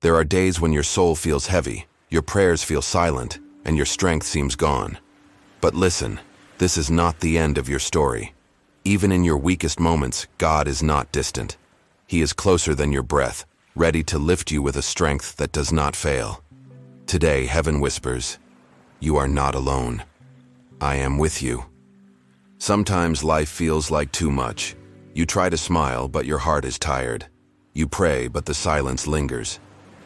There are days when your soul feels heavy, your prayers feel silent, and your strength seems gone. But listen, this is not the end of your story. Even in your weakest moments, God is not distant. He is closer than your breath, ready to lift you with a strength that does not fail. Today, heaven whispers, "You are not alone. I am with you." Sometimes life feels like too much. You try to smile, but your heart is tired. You pray, but the silence lingers.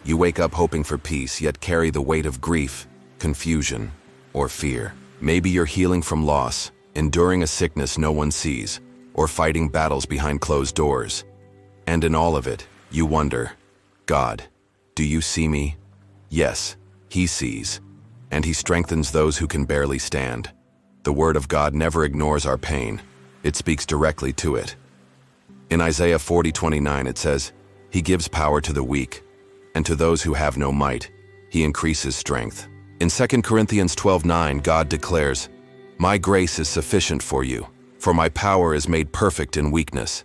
You wake up hoping for peace, yet carry the weight of grief, confusion, or fear. Maybe you're healing from loss, enduring a sickness no one sees, or fighting battles behind closed doors. And in all of it, you wonder, God, do you see me? Yes, He sees, and He strengthens those who can barely stand. The Word of God never ignores our pain. It speaks directly to it. In Isaiah 40:29 it says, "He gives power to the weak, and to those who have no might, He increases strength." In 2 Corinthians 12:9, God declares, "My grace is sufficient for you, for my power is made perfect in weakness."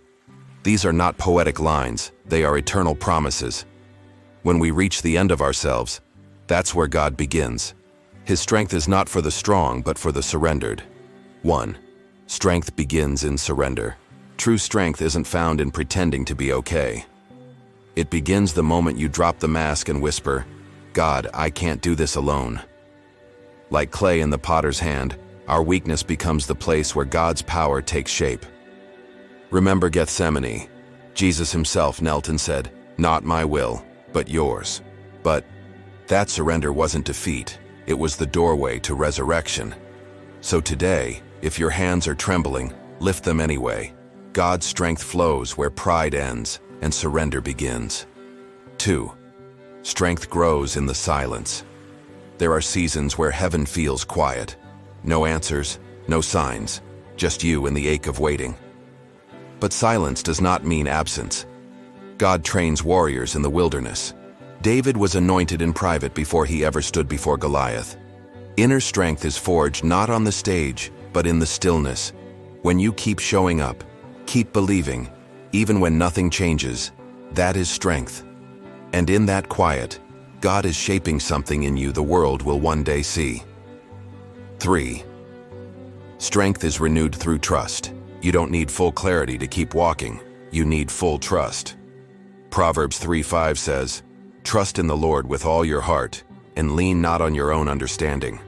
These are not poetic lines, they are eternal promises. When we reach the end of ourselves, that's where God begins. His strength is not for the strong, but for the surrendered. 1. Strength begins in surrender. True strength isn't found in pretending to be okay. It begins the moment you drop the mask and whisper, "God, I can't do this alone." Like clay in the potter's hand, our weakness becomes the place where God's power takes shape. Remember Gethsemane. Jesus Himself knelt and said, "Not my will, but yours." But that surrender wasn't defeat. It was the doorway to resurrection. So today, if your hands are trembling, lift them anyway. God's strength flows where pride ends and surrender begins. 2. Strength grows in the silence. There are seasons where heaven feels quiet. No answers, no signs, just you and the ache of waiting. But silence does not mean absence. God trains warriors in the wilderness. David was anointed in private before he ever stood before Goliath. Inner strength is forged not on the stage, but in the stillness. When you keep showing up, keep believing, even when nothing changes, that is strength. And in that quiet, God is shaping something in you the world will one day see. 3. Strength is renewed through trust. You don't need full clarity to keep walking. You need full trust. Proverbs 3:5 says, "Trust in the Lord with all your heart, and lean not on your own understanding."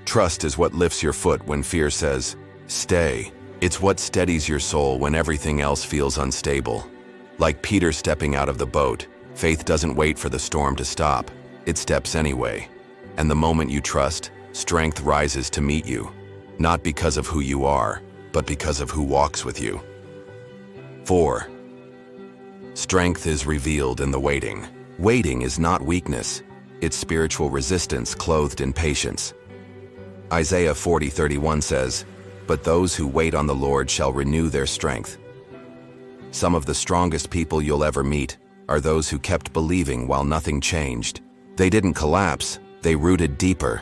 Trust is what lifts your foot when fear says, "Stay." It's what steadies your soul when everything else feels unstable. Like Peter stepping out of the boat, faith doesn't wait for the storm to stop. It steps anyway. And the moment you trust, strength rises to meet you. Not because of who you are, but because of who walks with you. 4. Strength is revealed in the waiting. Waiting is not weakness. It's spiritual resistance clothed in patience. Isaiah 40:31 says, "But those who wait on the Lord shall renew their strength." Some of the strongest people you'll ever meet are those who kept believing while nothing changed. They didn't collapse, they rooted deeper.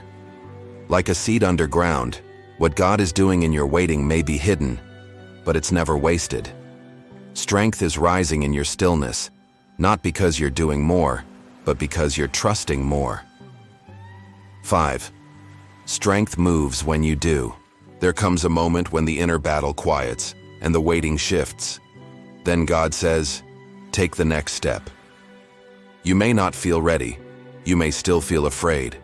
Like a seed underground, what God is doing in your waiting may be hidden, but it's never wasted. Strength is rising in your stillness, not because you're doing more, but because you're trusting more. 5. Strength moves when you do. There comes a moment when the inner battle quiets and the waiting shifts. Then God says, "Take the next step." You may not feel ready. You may still feel afraid.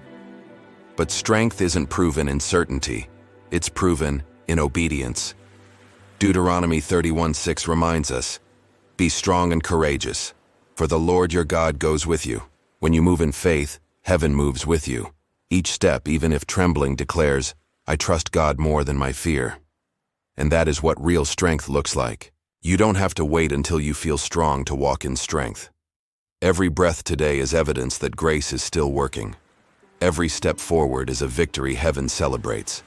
But strength isn't proven in certainty. It's proven in obedience. Deuteronomy 31:6 reminds us, "Be strong and courageous, for the Lord your God goes with you." When you move in faith, heaven moves with you. Each step, even if trembling, declares, "I trust God more than my fear." And that is what real strength looks like. You don't have to wait until you feel strong to walk in strength. Every breath today is evidence that grace is still working. Every step forward is a victory heaven celebrates.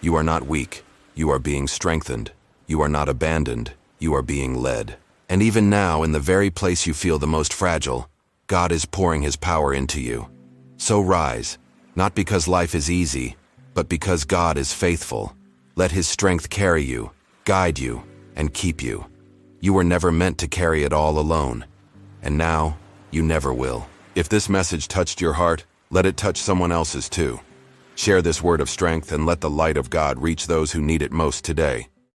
You are not weak. You are being strengthened. You are not abandoned. You are being led. And even now, in the very place you feel the most fragile, God is pouring His power into you. So rise, not because life is easy, but because God is faithful. Let His strength carry you, guide you, and keep you. You were never meant to carry it all alone, and now you never will. If this message touched your heart, let it touch someone else's too. Share this word of strength and let the light of God reach those who need it most today.